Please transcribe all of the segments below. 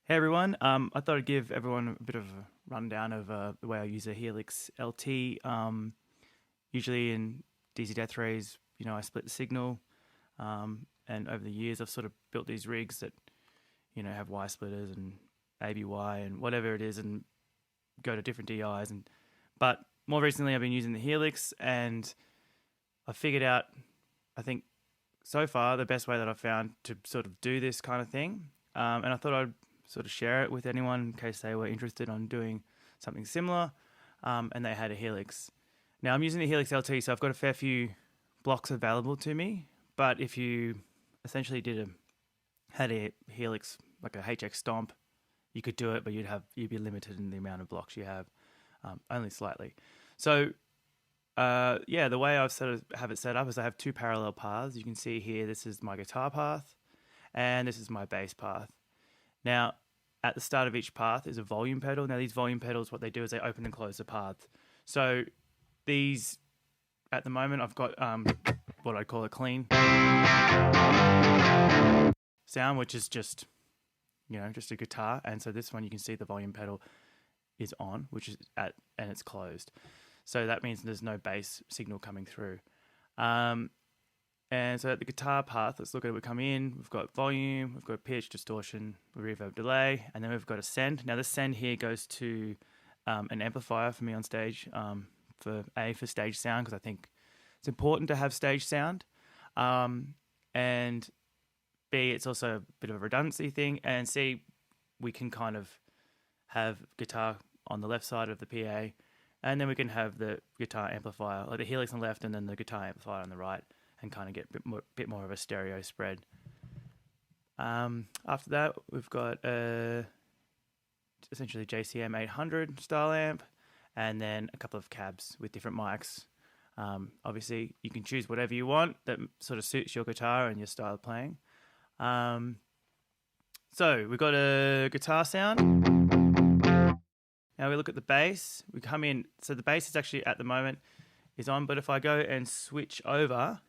Hey everyone, I thought I'd give everyone a bit of a rundown of the way I use a Helix LT. Usually in DC death rays, I split the signal, and over the years I've sort of built these rigs that, have Y splitters and ABY and whatever it is and go to different DIs. But more recently I've been using the Helix and I figured out, I think so far, the best way that I've found to sort of do this kind of thing. And I thought I'd sort of share it with anyone in case they were interested on doing something similar, and they had a Helix. Now I'm using the Helix LT, so I've got a fair few blocks available to me. But if you essentially had a Helix like a HX Stomp, you could do it, but you'd be limited in the amount of blocks you have, only slightly. So the way I've sort of have it set up is I have two parallel paths. You can see here, this is my guitar path, and this is my bass path. Now, at the start of each path is a volume pedal. Now, these volume pedals, what they do is they open and close the path. So these, at the moment, I've got what I call a clean sound, which is just a guitar. And so this one, you can see the volume pedal is on, which is and it's closed. So that means there's no bass signal coming through. And so at the guitar path, let's look at it. We come in, we've got volume, we've got pitch, distortion, reverb, delay, and then we've got a send. Now this send here goes to an amplifier for me on stage, for stage sound, because I think it's important to have stage sound. And B, it's also a bit of a redundancy thing. And C, we can kind of have guitar on the left side of the PA, and then we can have the guitar amplifier, like the Helix on the left and then the guitar amplifier on the right, and kind of get a bit more of a stereo spread. After that, we've got essentially JCM 800 style amp, and then a couple of cabs with different mics. Obviously, you can choose whatever you want that sort of suits your guitar and your style of playing. So we've got a guitar sound. Now we look at the bass. We come in, so the bass is actually at the moment is on, but if I go and switch over,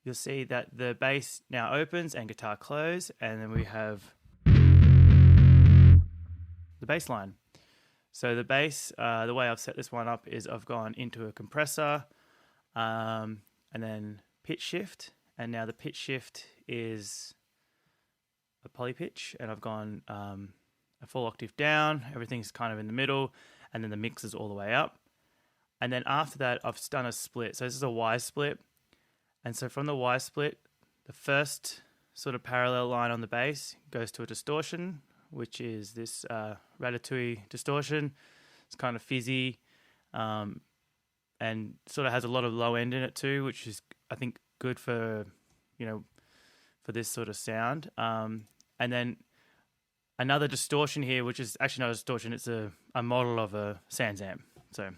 you'll see that the bass now opens and guitar close, and then we have the bass line. So the bass, the way I've set this one up is I've gone into a compressor, and then pitch shift, and now the pitch shift is a poly pitch, and I've gone a full octave down, everything's kind of in the middle, and then the mix is all the way up. And then after that, I've done a split. So this is a Y split. And so from the Y split, the first sort of parallel line on the bass goes to a distortion, which is this Ratatouille distortion. It's kind of fizzy, and sort of has a lot of low end in it too, which is, I think, good for this sort of sound. And then another distortion here, which is actually not a distortion, it's a model of a Sans amp. So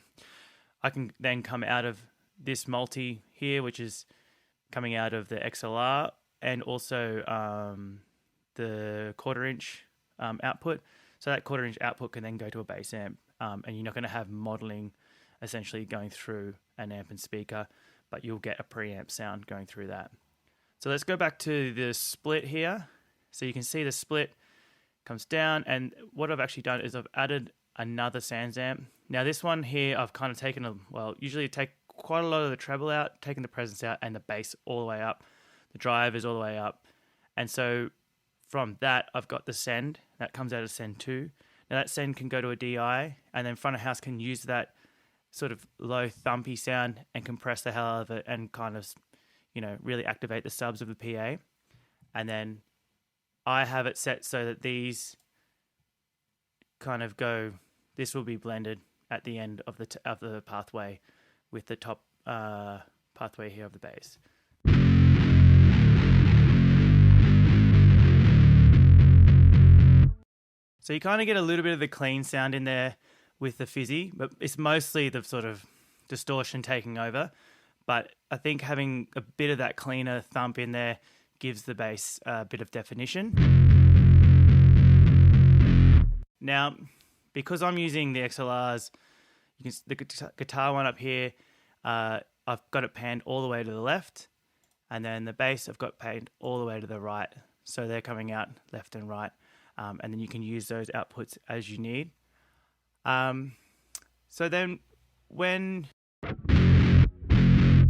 I can then come out of this multi here, which is coming out of the XLR, and also the 1/4 inch output. So that 1/4 inch output can then go to a bass amp, and you're not going to have modeling essentially going through an amp and speaker, but you'll get a preamp sound going through that. So let's go back to the split here. So you can see the split comes down, and what I've actually done is I've added another Sans amp. Now this one here, I've kind of taken usually take quite a lot of the treble out, taking the presence out, and the bass all the way up. The drive is all the way up. And so from that, I've got the send. That comes out of send 2. Now that send can go to a DI, and then front of house can use that sort of low thumpy sound and compress the hell out of it and kind of, really activate the subs of the PA. And then I have it set so that these kind of go, this will be blended at the end of the pathway with the top pathway here of the bass. So you kind of get a little bit of the clean sound in there with the fizzy, but it's mostly the sort of distortion taking over. But I think having a bit of that cleaner thump in there gives the bass a bit of definition. Now, because I'm using the XLRs, the guitar one up here, I've got it panned all the way to the left, and then the bass I've got panned all the way to the right. So they're coming out left and right. and then you can use those outputs as you need. So then when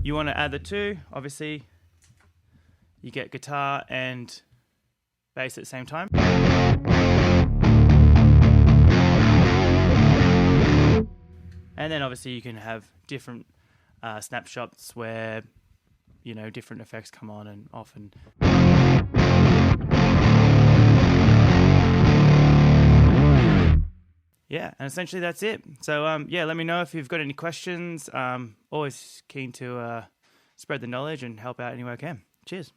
you want to add the two, obviously you get guitar and bass at the same time. And then obviously you can have different snapshots where, you know, different effects come on and off. And yeah, and essentially that's it. So yeah, let me know if you've got any questions. Always keen to spread the knowledge and help out any way I can. Cheers.